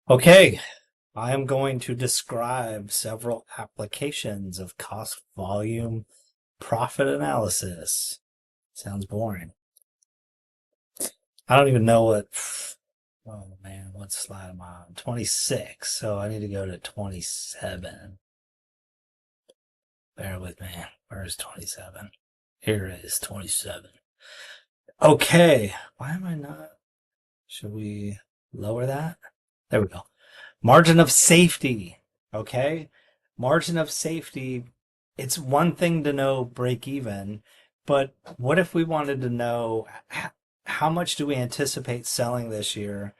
Okay, I am going to describe several applications of cost volume profit analysis. Sounds boring. I don't even know oh man, what slide am I on? 26, so I need to go to 27. Bear with me. Where's 27? Here it is, 27. Okay, why am I not? Should we lower that? There we go. Margin of safety. Okay. Margin of safety. It's one thing to know break even, but what if we wanted to know how much do we anticipate selling this year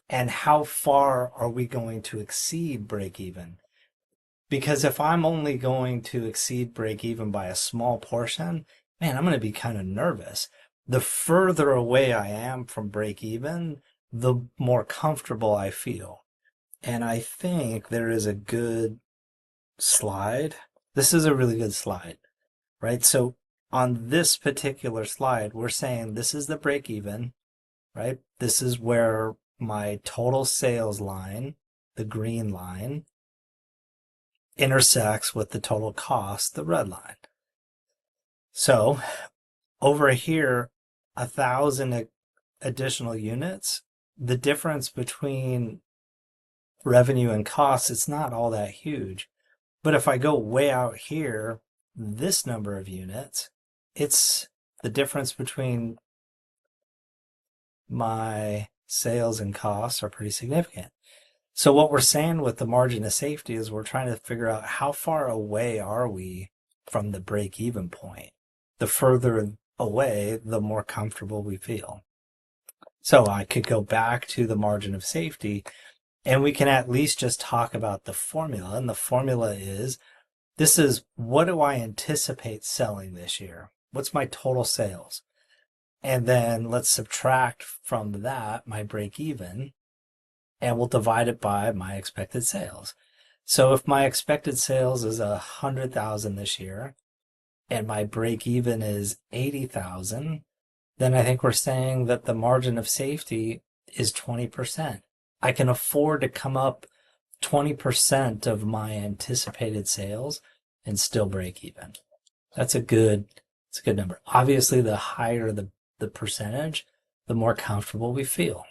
and how far are we going to exceed break even? Because if I'm only going to exceed break even by a small portion, man, I'm going to be kind of nervous. The further away I am from break even, the more comfortable I feel. And I think there is a good slide. This is a really good slide, right? So on this particular slide, we're saying this is the break even, right? This is where my total sales line, the green line, intersects with the total cost, the red line. So over here, 1,000 additional units, the difference between revenue and costs, it's not all that huge. But if I go way out here, this number of units, it's the difference between my sales and costs are pretty significant. So what we're saying with the margin of safety is we're trying to figure out how far away are we from the break-even point. The further away, the more comfortable we feel. So I could go back to the margin of safety and we can at least just talk about the formula. And the formula is, this is what do I anticipate selling this year? What's my total sales? And then let's subtract from that my break even, and we'll divide it by my expected sales. So if my expected sales is 100,000 this year, and my break even is 80,000, then I think we're saying that the margin of safety is 20%. I can afford to come up 20% of my anticipated sales and still break even. That's a good number. Obviously, the higher the percentage, the more comfortable we feel.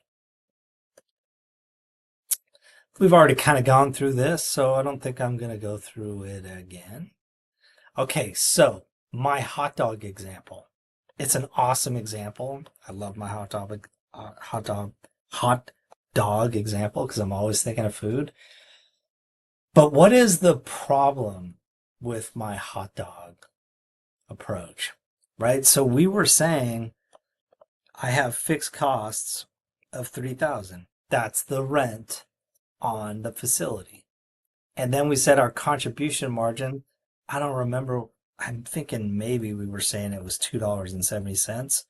We've already kind of gone through this, so I don't think I'm going to go through it again. Okay, so my hot dog example. It's an awesome example. I love my hot dog example because I'm always thinking of food. But what is the problem with my hot dog approach, right? So we were saying I have fixed costs of 3,000. That's the rent on the facility. And then we said our contribution margin, I don't remember, I'm thinking maybe we were saying it was $2.70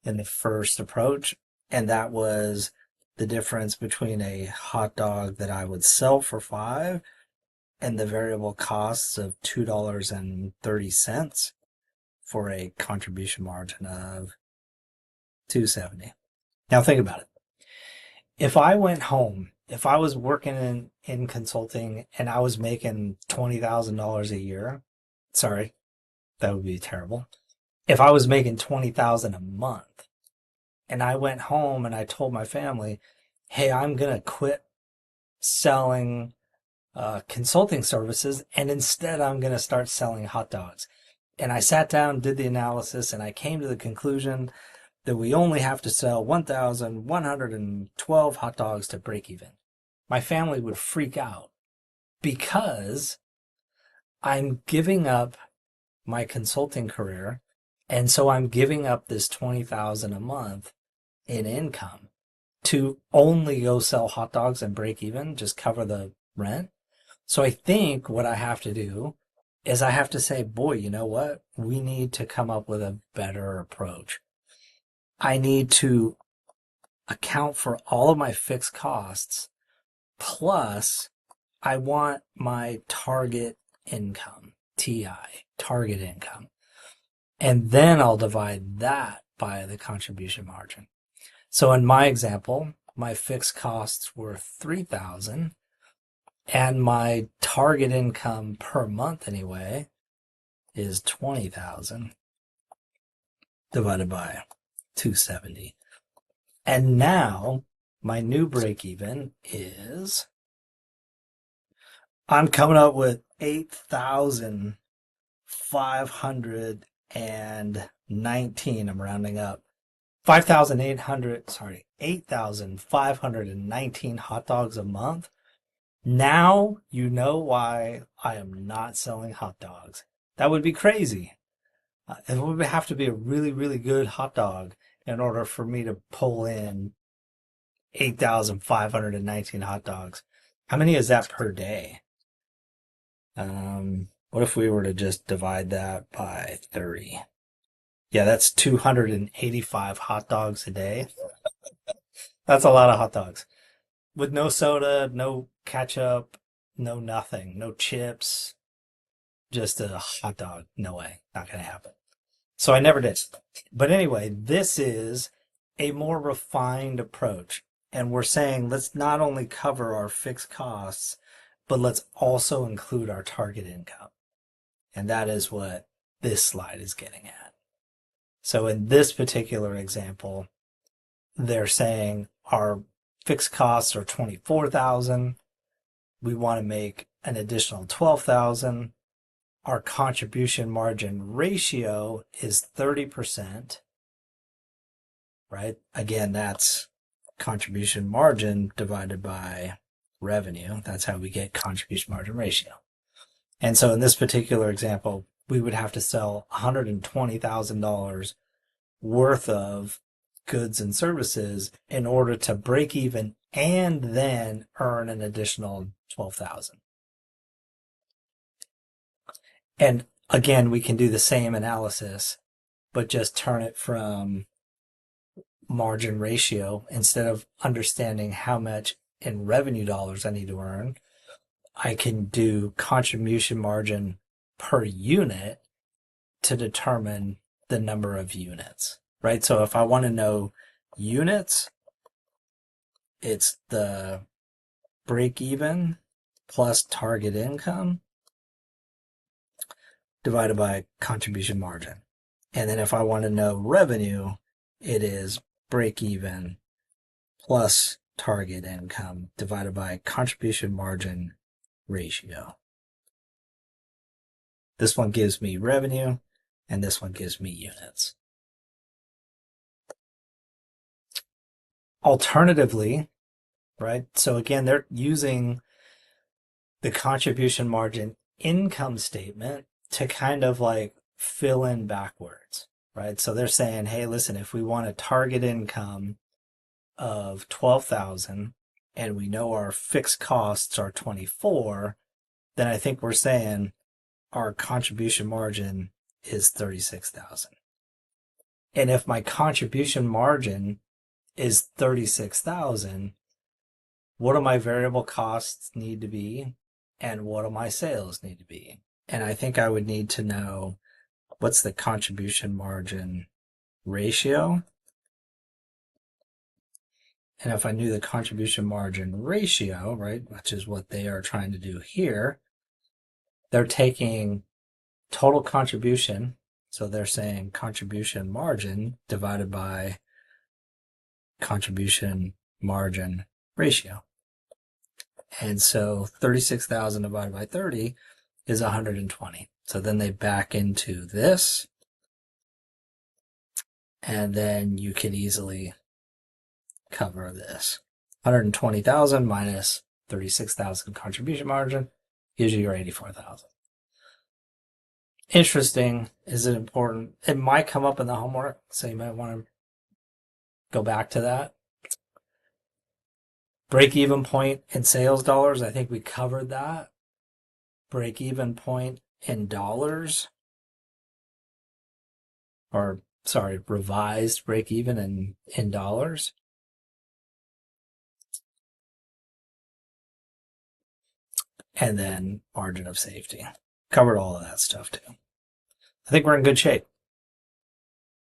in the first approach. And that was the difference between a hot dog that I would sell for $5 and the variable costs of $2.30 for a contribution margin of $2.70. Now think about it. If I went home, if I was working in consulting and I was making $20,000 a year, sorry, that would be terrible. If I was making $20,000 a month and I went home and I told my family, hey, I'm going to quit selling consulting services and instead I'm going to start selling hot dogs. And I sat down, did the analysis, and I came to the conclusion that we only have to sell 1,112 hot dogs to break even. My family would freak out because I'm giving up my consulting career, and so I'm giving up this 20,000 a month in income to only go sell hot dogs and break even, just cover the rent. So I think what I have to do is I have to say, boy, you know what? We need to come up with a better approach. I need to account for all of my fixed costs, plus I want my target income, TI, target income. And then I'll divide that by the contribution margin. So in my example, my fixed costs were 3,000 and my target income per month anyway is 20,000 divided by 270. And now my new break even is, I'm coming up with 8,519. I'm rounding up. 8,519 hot dogs a month. Now you know why I am not selling hot dogs. That would be crazy. It would have to be a really, really good hot dog in order for me to pull in 8,519 hot dogs. How many is that per day? What if we were to just divide that by 30? Yeah, that's 285 hot dogs a day. That's a lot of hot dogs. With no soda, no ketchup, no nothing, no chips, just a hot dog. No way. Not going to happen. So I never did. But anyway, this is a more refined approach. And we're saying let's not only cover our fixed costs, but let's also include our target income. And that is what this slide is getting at. So in this particular example, they're saying our fixed costs are 24,000. We want to make an additional 12,000. Our contribution margin ratio is 30%, right? Again, that's contribution margin divided by revenue. That's how we get contribution margin ratio. And so in this particular example, we would have to sell $120,000 worth of goods and services in order to break even and then earn an additional 12,000. And again, we can do the same analysis, but just turn it from margin ratio. Instead of understanding how much in revenue dollars I need to earn, I can do contribution margin per unit to determine the number of units, right? So if I want to know units, it's the break even plus target income divided by contribution margin. And then if I want to know revenue, it is break even plus target income divided by contribution margin ratio. This one gives me revenue, and this one gives me units. Alternatively, right? So again, they're using the contribution margin income statement to kind of like fill in backwards, right? So they're saying, hey, listen, if we want a target income of 12,000 and we know our fixed costs are 24, then I think we're saying our contribution margin is 36,000. And if my contribution margin is 36,000, what do my variable costs need to be? And what do my sales need to be? And I think I would need to know what's the contribution margin ratio. And if I knew the contribution margin ratio, right, which is what they are trying to do here, they're taking total contribution. So they're saying contribution margin divided by contribution margin ratio. And so 36,000 divided by 30 is 120. So then they back into this. And then you can easily cover this. 120,000 minus 36,000 contribution margin gives you your 84,000. Interesting. Is it important? It might come up in the homework, so you might want to go back to that. Break even point in sales dollars, I think we covered that. Break even point in dollars, or sorry, revised break even in dollars. And then margin of safety. Covered all of that stuff too. I think we're in good shape.